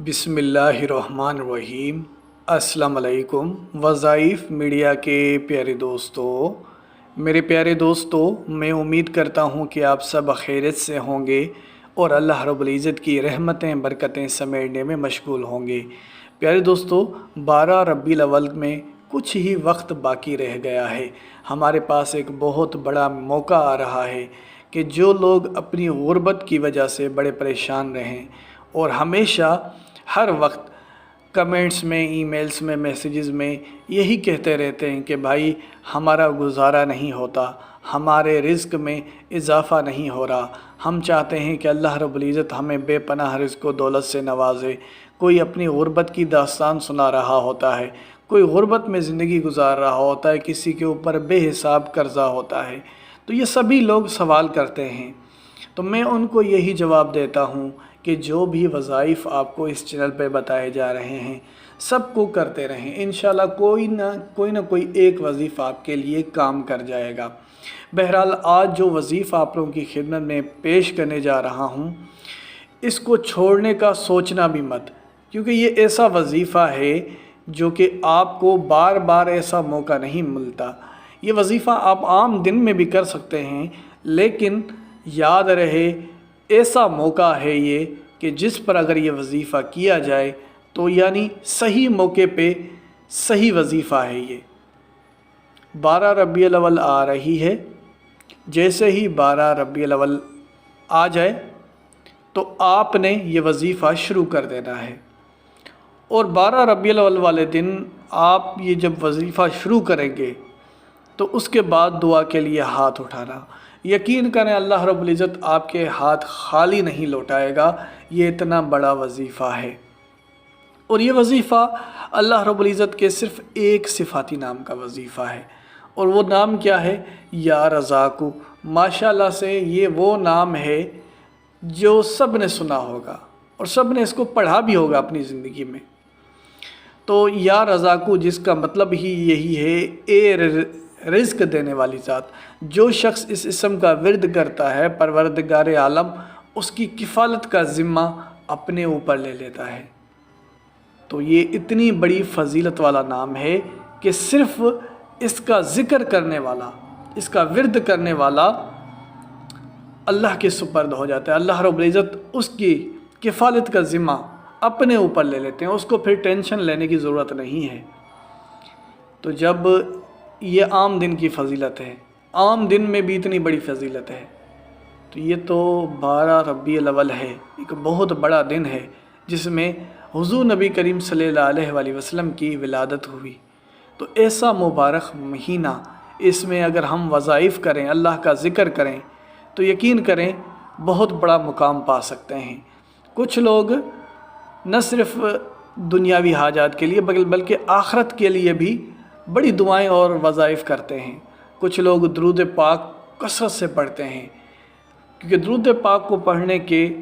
बिस्मिल्लाहिर्रहमानिर्रहीम। अस्सलाम वालेकुम। वज़ाइफ मीडिया के प्यारे दोस्तों, मेरे प्यारे दोस्तों, मैं उम्मीद करता हूँ कि आप सब खैरियत से होंगे और अल्लाह रब्बुल इज़्ज़त की रहमतें बरकतें समेटने में मशगूल होंगे। प्यारे दोस्तों, 12 रबीउल अव्वल में कुछ ही वक्त बाकी रह गया है। हमारे पास एक बहुत बड़ा मौका आ रहा है कि जो लोग अपनी गुर्बत की वजह से बड़े परेशान रहें और हमेशा हर वक्त कमेंट्स में, ईमेल्स में, मैसेजेस में यही कहते रहते हैं कि भाई हमारा गुजारा नहीं होता, हमारे रिज़्क़ में इजाफ़ा नहीं हो रहा, हम चाहते हैं कि अल्लाह रब्बुल इज़्ज़त हमें बेपनाह रिज़्क़ व दौलत से नवाजे। कोई अपनी गुर्बत की दास्तान सुना रहा होता है, कोई गुर्बत में ज़िंदगी गुजार रहा होता है, किसी के ऊपर बेहिसाब कर्ज़ा होता है। तो ये सभी लोग सवाल करते हैं, तो मैं उनको यही जवाब देता हूँ कि जो भी वज़ाइफ आपको इस चैनल पे बताए जा रहे हैं सबको करते रहें। इंशाल्लाह कोई ना कोई एक वज़ीफ़ा आपके लिए काम कर जाएगा। बहरहाल आज जो वज़ीफ़ा आप लोगों की खिदमत में पेश करने जा रहा हूँ, इसको छोड़ने का सोचना भी मत, क्योंकि ये ऐसा वज़ीफ़ा है जो कि आपको बार बार ऐसा मौका नहीं मिलता। ये वज़ीफ़ा आप आम दिन में भी कर सकते हैं, लेकिन याद रहे ऐसा मौका है ये कि जिस पर अगर ये वज़ीफ़ा किया जाए तो यानी सही मौके पे सही वज़ीफ़ा है। ये 12 रबीउल अव्वल आ रही है। जैसे ही 12 रबीउल अव्वल आ जाए तो आपने ये वज़ीफ़ा शुरू कर देना है और 12 रबीउल अव्वल वाले दिन आप ये जब वज़ीफ़ा शुरू करेंगे तो उसके बाद दुआ के लिए हाथ उठाना। यकीन करें अल्लाह रब्बुल इज़्ज़त आपके हाथ खाली नहीं लौटाएगा। ये इतना बड़ा वज़ीफ़ा है और ये वज़ीफ़ा अल्लाह रब्बुल इज़्ज़त के सिर्फ़ एक सिफ़ाती नाम का वज़ीफ़ा है, और वो नाम क्या है? या रज़ाक़ु। माशाअल्लाह से ये वो नाम है जो सब ने सुना होगा और सब ने इसको पढ़ा भी होगा अपनी ज़िंदगी में। तो या रज़ाक़ु जिसका मतलब ही यही है, ए रिज़्क़ देने वाली ज़ात। जो शख्स इस इस्म का विर्द करता है, परवरदिगार आलम उसकी किफ़ालत का ज़िम्मा अपने ऊपर ले लेता है। तो ये इतनी बड़ी फ़जीलत वाला नाम है कि सिर्फ़ इसका ज़िक्र करने वाला, इसका विर्द करने वाला अल्लाह के सुपर्द हो जाता है। अल्लाह रब्बुल इज़्ज़त उसकी किफ़ालत का ज़िम्मा अपने ऊपर ले लेते हैं, उसको फिर टेंशन लेने की ज़रूरत नहीं है। तो जब ये आम दिन की फ़जीलत है, आम दिन में भी इतनी बड़ी फ़जीलत है, तो ये तो 12 रबीउल अव्वल है, एक बहुत बड़ा दिन है जिसमें हुज़ूर नबी करीम सल्लल्लाहु अलैहि वसल्लम की विलादत हुई। तो ऐसा मुबारक महीना, इसमें अगर हम वज़ाइफ करें, अल्लाह का ज़िक्र करें, तो यकीन करें बहुत बड़ा मुकाम पा सकते हैं। कुछ लोग न सिर्फ़ दुनियावी हाजात के लिए बल्कि आखरत के लिए भी बड़ी दुआएं और वज़ाइफ करते हैं। कुछ लोग दुरूद पाक कसरत से पढ़ते हैं, क्योंकि दुरूद पाक को पढ़ने के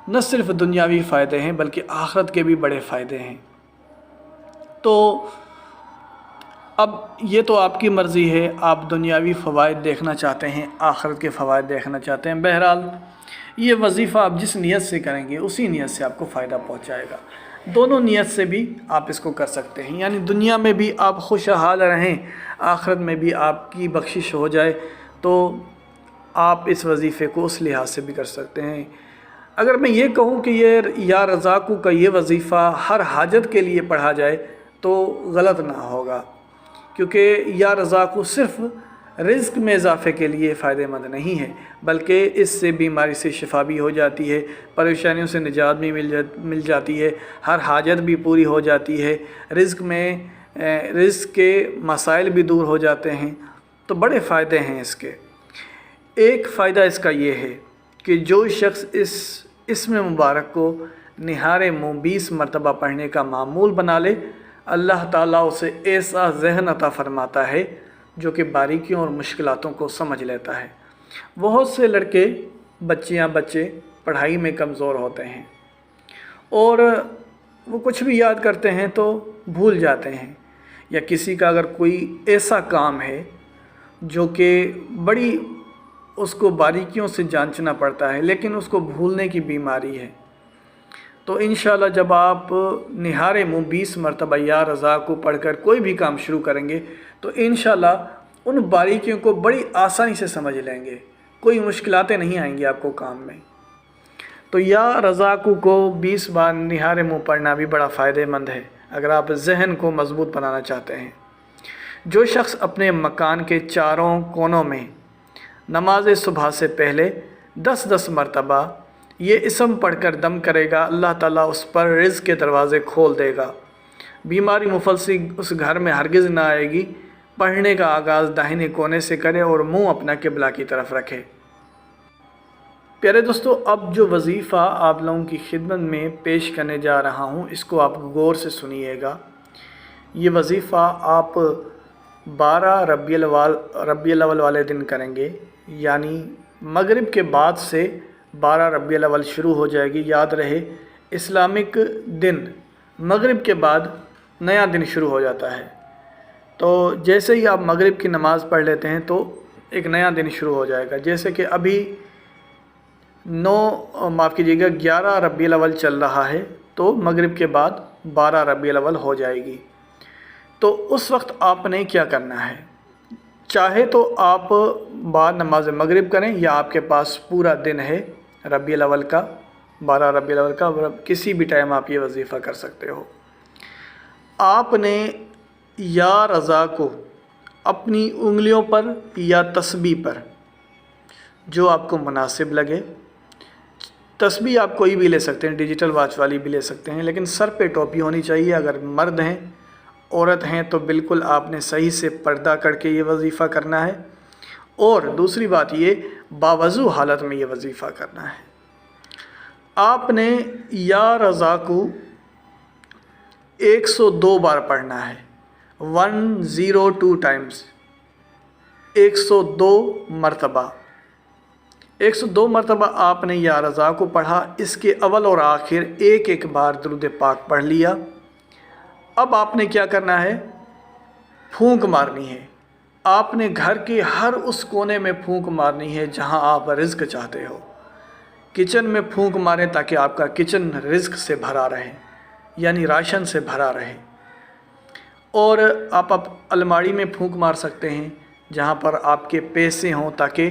न सिर्फ दुनियावी फ़ायदे हैं बल्कि आखरत के भी बड़े फ़ायदे हैं। तो अब ये तो आपकी मर्ज़ी है, आप दुनियावी फ़वाइद देखना चाहते हैं, आखरत के फ़वाइद देखना चाहते हैं। बहरहाल ये वज़ीफ़ा आप जिस नीयत से करेंगे उसी नीयत से आपको फ़ायदा पहुँचाएगा। दोनों नीयत से भी आप इसको कर सकते हैं, यानी दुनिया में भी आप खुशहाल रहें, आखिरत में भी आपकी बख्शिश हो जाए। तो आप इस वज़ीफ़े को उस लिहाज से भी कर सकते हैं। अगर मैं ये कहूँ कि ये या रज़ाक़ु का ये वज़ीफ़ा हर हाजत के लिए पढ़ा जाए तो गलत ना होगा, क्योंकि या रज़ाक़ु सिर्फ़ रिज़्क़ में इजाफ़े के लिए फ़ायदेमंद नहीं है, बल्कि इससे बीमारी से शिफा भी हो जाती है, परेशानियों से निजात भी मिल जाती है, हर हाजत भी पूरी हो जाती है, रिज़्क़ के मसाइल भी दूर हो जाते हैं। तो बड़े फ़ायदे हैं इसके। एक फ़ायदा इसका ये है कि जो शख्स इस इसमें मुबारक को निहारे मुँह 20 मरतबा पढ़ने का मामूल बना ले, अल्लाह ताला उसे ऐसा ज़हन अता फ़रमाता है जो कि बारीकियों और मुश्किलातों को समझ लेता है। बहुत से लड़के, बच्चे पढ़ाई में कमज़ोर होते हैं और वो कुछ भी याद करते हैं तो भूल जाते हैं, या किसी का अगर कोई ऐसा काम है जो कि बड़ी उसको बारीकियों से जांचना पड़ता है लेकिन उसको भूलने की बीमारी है, तो इंशाल्लाह जब आप निहारे मुँह 20 मरतबा या रज़ाक़ु पढ़कर कोई भी काम शुरू करेंगे तो इंशाल्लाह उन बारीकियों को बड़ी आसानी से समझ लेंगे, कोई मुश्किलातें नहीं आएंगी आपको काम में। तो या रज़ाक़ु को 20 बार निहारे मुँह पढ़ना भी बड़ा फ़ायदेमंद है अगर आप जहन को मज़बूत बनाना चाहते हैं। जो शख्स अपने मकान के चारों कोनों में नमाज सुबह से पहले 10-10 मरतबा ये इसम पढ़कर दम करेगा, अल्लाह ताला उस पर रिज़्क़ के दरवाज़े खोल देगा। बीमारी मुफलसी उस घर में हरगिज़ ना आएगी। पढ़ने का आगाज़ दाहिने कोने से करे और मुंह अपना किबला की तरफ रखे। प्यारे दोस्तों, अब जो वजीफ़ा आप लोगों की खिदमत में पेश करने जा रहा हूँ इसको आप गौर से सुनिएगा। ये वजीफ़ा आप 12 रबीउल अव्वल वाले दिन करेंगे, यानी मगरिब के बाद से 12 रबीउल अव्वल शुरू हो जाएगी। याद रहे, इस्लामिक दिन मगरिब के बाद नया दिन शुरू हो जाता है। तो जैसे ही आप मगरिब की नमाज़ पढ़ लेते हैं तो एक नया दिन शुरू हो जाएगा। जैसे कि अभी 11 रबीउल अव्वल चल रहा है, तो मगरिब के बाद 12 रबीउल अव्वल हो जाएगी। तो उस वक्त आपने क्या करना है, चाहे तो आप बाद नमाज मगरिब करें या आपके पास पूरा दिन है रबीउल अव्वल का, 12 रबीउल अव्वल का, किसी भी टाइम आप ये वजीफ़ा कर सकते हो। आपने या रज़ा को अपनी उंगलियों पर या तस्बीह पर, जो आपको मुनासिब लगे, तस्बीह आप कोई भी ले सकते हैं, डिजिटल वॉच वाली भी ले सकते हैं, लेकिन सर पे टोपी होनी चाहिए। अगर मर्द हैं, औरत हैं तो बिल्कुल आपने सही से पर्दा करके ये वजीफ़ा करना है। और दूसरी बात ये, बावज़ू हालत में ये वजीफ़ा करना है। आपने या रज़ा को 102 बार पढ़ना है, 102 टाइम्स, 102 मरतबा। 102 मरतबा आपने या रज़ा को पढ़ा। इसके अव्वल और आखिर एक एक बार दुरूद पाक पढ़ लिया। अब आपने क्या करना है, फूंक मारनी है। आपने घर के हर उस कोने में फूंक मारनी है जहां आप रिज़्क़ चाहते हो। किचन में फूंक मारें ताकि आपका किचन रिज़्क़ से भरा रहे, यानी राशन से भरा रहे। और आप अलमारी में फूंक मार सकते हैं जहां पर आपके पैसे हों, ताकि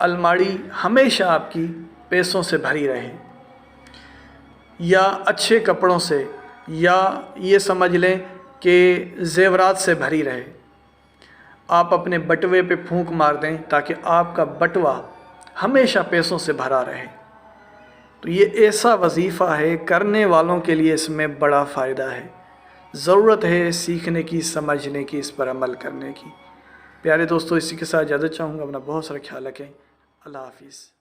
अलमारी हमेशा आपकी पैसों से भरी रहे, या अच्छे कपड़ों से, या ये समझ लें कि ज़ेवरात से भरी रहे। आप अपने बटुए पे फूंक मार दें ताकि आपका बटुआ हमेशा पैसों से भरा रहे। तो ये ऐसा वजीफ़ा है, करने वालों के लिए इसमें बड़ा फ़ायदा है। ज़रूरत है सीखने की, समझने की, इस पर अमल करने की। प्यारे दोस्तों, इसी के साथ इजाज़त चाहूँगा। अपना बहुत सारा ख्याल रखें। अल्लाह हाफिज़।